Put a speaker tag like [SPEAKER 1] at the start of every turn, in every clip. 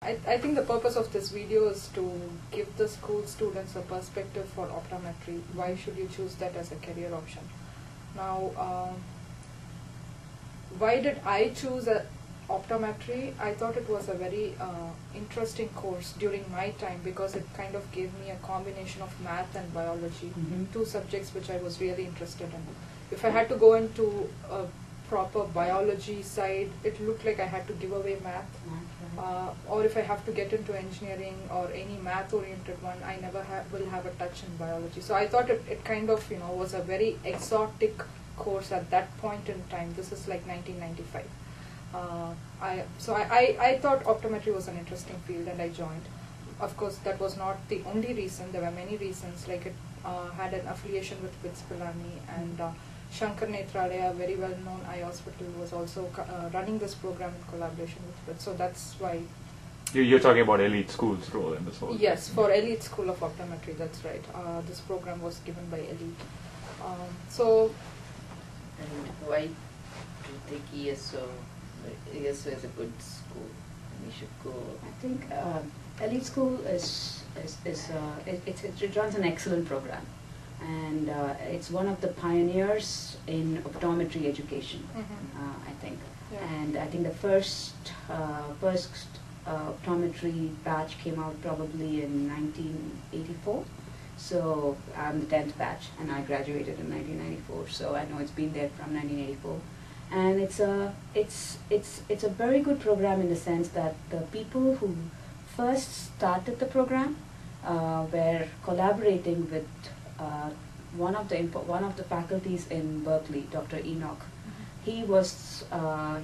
[SPEAKER 1] I think the purpose of this video is to give the school students a perspective for optometry. Why should you choose that as a career option? Now, why did I choose optometry? I thought it was a very interesting course during my time because it kind of gave me a combination of math and biology, two subjects which I was really interested in. If I had to go into a proper biology side, it looked like I had to give away math. Or if I have to get into engineering or any math-oriented one, I never will have a touch in biology. So I thought it kind of was a very exotic course at that point in time. This is like 1995. I thought optometry was an interesting field and I joined. Of course, that was not the only reason. There were many reasons. Like it had an affiliation with BITS Pilani and Shankar Nethralaya, a very well-known eye hospital, was also running this program in collaboration with BITS. So that's why.
[SPEAKER 2] You're talking about elite school's role in this whole thing.
[SPEAKER 1] Yes, for Elite School of Optometry, that's right. This program was given by Elite.
[SPEAKER 3] And why do you think ESO? ESO is a good school, and we should go.
[SPEAKER 4] I think Elite School it runs an excellent program, and it's one of the pioneers in optometry education. I think, and I think the first optometry batch came out probably in 1984. So I'm the 10th batch, and I graduated in 1994. So I know it's been there from 1984. And it's a very good program in the sense that the people who first started the program were collaborating with one of the faculties in Berkeley, Dr. Enoch. He was a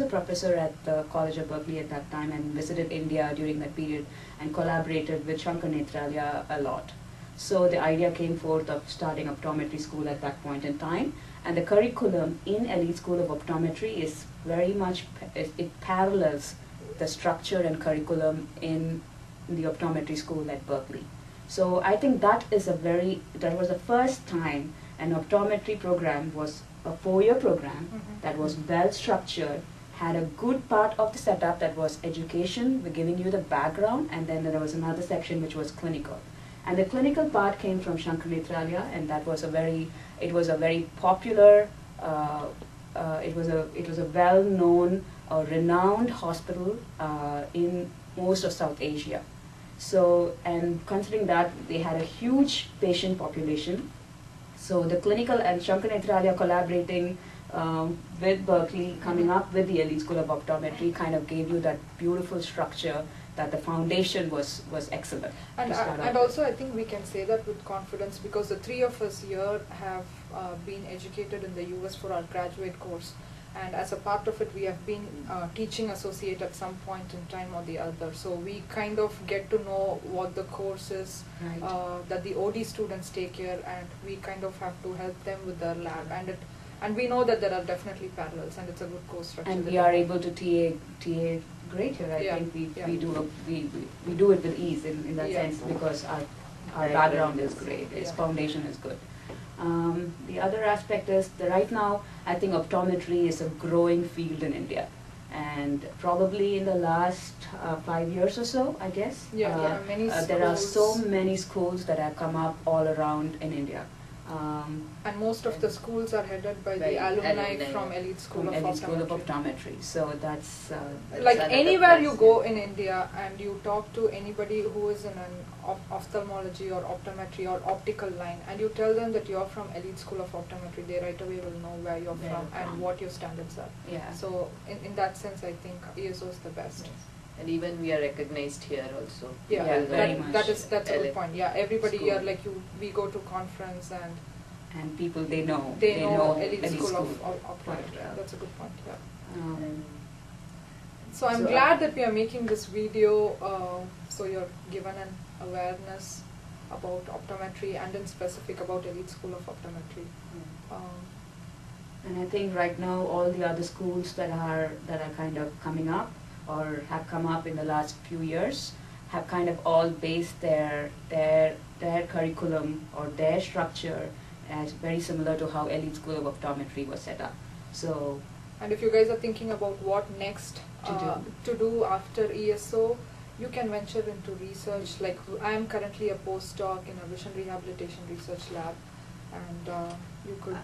[SPEAKER 4] professor at the College of Berkeley at that time and visited India during that period and collaborated with Shankar Nethralaya a lot. So the idea came forth of starting optometry school at that point in time. And the curriculum in Elite School of Optometry is very much, it parallels the structure and curriculum in the optometry school at Berkeley. So I think that was the first time an optometry program was a 4-year program that was well structured, had a good part of the setup that was education, we're giving you the background, and then there was another section which was clinical. And the clinical part came from Shankar Nethralaya, and that was a very popular, it was a well-known, renowned hospital in most of South Asia. So, and considering that they had a huge patient population, so the clinical and Shankar Nethralaya collaborating with Berkeley, coming up with the Elite School of Optometry, kind of gave you that beautiful structure that the foundation was excellent.
[SPEAKER 1] And also I think we can say that with confidence because the 3 of us here have been educated in the US for our graduate course, and as a part of it we have been teaching associate at some point in time or the other. So we kind of get to know what the course is that the OD students take here, and we kind of have to help them with their lab, and we know that there are definitely parallels, and it's a good course structure.
[SPEAKER 4] And we are able to TA great here. I think we do it with ease in that sense because our background is great. Its foundation is good. The other aspect is that right now I think optometry is a growing field in India, and probably in the last 5 years or so, I guess. There are so many schools that have come up all around in India.
[SPEAKER 1] And most of the schools are headed by the alumni from Elite School of Optometry.
[SPEAKER 4] So that's
[SPEAKER 1] like anywhere you go in India and you talk to anybody who is in an ophthalmology or optometry or optical line, and you tell them that you're from Elite School of Optometry, they right away will know where you're from and what your standards are. So in that sense, I think ESO is the best.
[SPEAKER 3] And even we are recognized here also.
[SPEAKER 1] Very much. That's a good point. Yeah, everybody here, like we go to conference
[SPEAKER 4] and people they know
[SPEAKER 1] Elite School of Optometry. That's a good point. So I'm glad that we are making this video, so you're given an awareness about optometry and in specific about Elite School of Optometry.
[SPEAKER 4] And I think right now all the other schools that are kind of coming up or have come up in the last few years have kind of all based their curriculum or their structure as very similar to how Elite School of Optometry was set up. So
[SPEAKER 1] And if you guys are thinking about what next to do after ESO, you can venture into research. Like I am currently a postdoc in a vision rehabilitation research lab, and you could.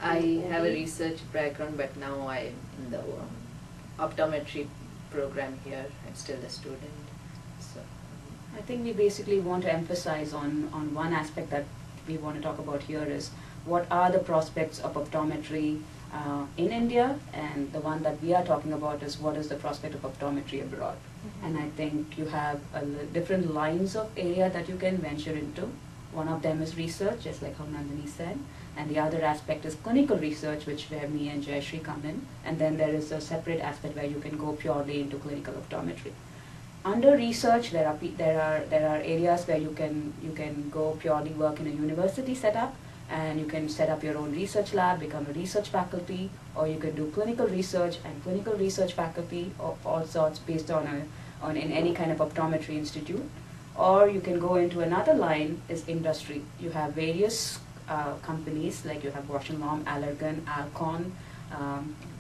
[SPEAKER 3] I have a research background, but now I'm in the optometry program here. I'm still a student. So
[SPEAKER 4] I think we basically want to emphasize on one aspect that we want to talk about here is what are the prospects of optometry in India, and the one that we are talking about is what is the prospect of optometry abroad. And I think you have different lines of area that you can venture into. One of them is research, just like how Nandini said, and the other aspect is clinical research, which where me and Jayashree come in, and then there is a separate aspect where you can go purely into clinical optometry. Under research, there are areas where you can go purely work in a university setup, and you can set up your own research lab, become a research faculty, or you can do clinical research and clinical research faculty of all sorts based on in any kind of optometry institute. Or you can go into another line is industry. You have various companies, like you have Bausch & Lomb, Allergan, Alcon,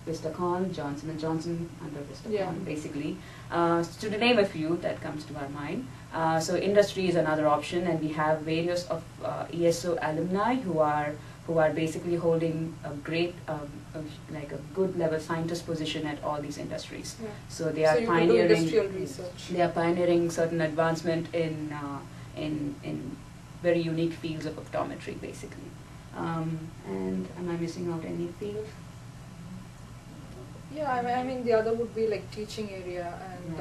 [SPEAKER 4] Vistacon, Johnson & Johnson under Vistacon, basically. To name a few that comes to our mind. So industry is another option, and we have various of ESO alumni who are basically holding a great, like a good level scientist position at all these industries. Yeah. So they are pioneering
[SPEAKER 1] industrial research.
[SPEAKER 4] They are pioneering certain advancement in very unique fields of optometry, basically. And am I missing out any field?
[SPEAKER 1] Yeah, I mean the other would be like teaching area, and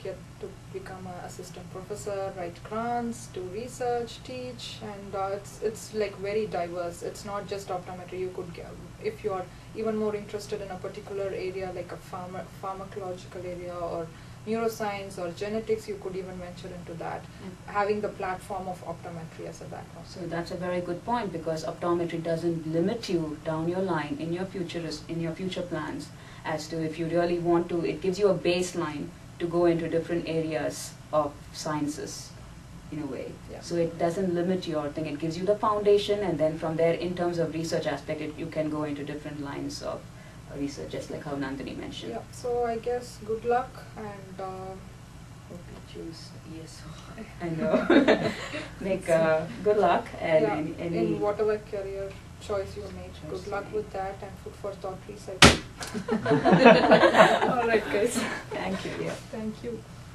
[SPEAKER 1] get to become an assistant professor, write grants, do research, teach, and it's like very diverse. It's not just optometry. You could get, if you are even more interested in a particular area like a pharmacological area or neuroscience or genetics, you could even venture into that, having the platform of optometry as a background.
[SPEAKER 4] So that's a very good point, because optometry doesn't limit you down your line in your future plans as to if you really want to. It gives you a baseline to go into different areas of sciences in a way.
[SPEAKER 1] Yeah.
[SPEAKER 4] So it doesn't limit your thing. It gives you the foundation, and then from there, in terms of research aspect, you can go into different lines of research, just like how Nandini mentioned.
[SPEAKER 1] Yeah, so I guess good luck, and
[SPEAKER 3] hope you choose ESO.
[SPEAKER 4] I know. Make good luck, and
[SPEAKER 1] in whatever career choice you make. Good luck with that, and food for thought research. All right, guys.
[SPEAKER 4] Thank you. Yeah.
[SPEAKER 1] Thank you.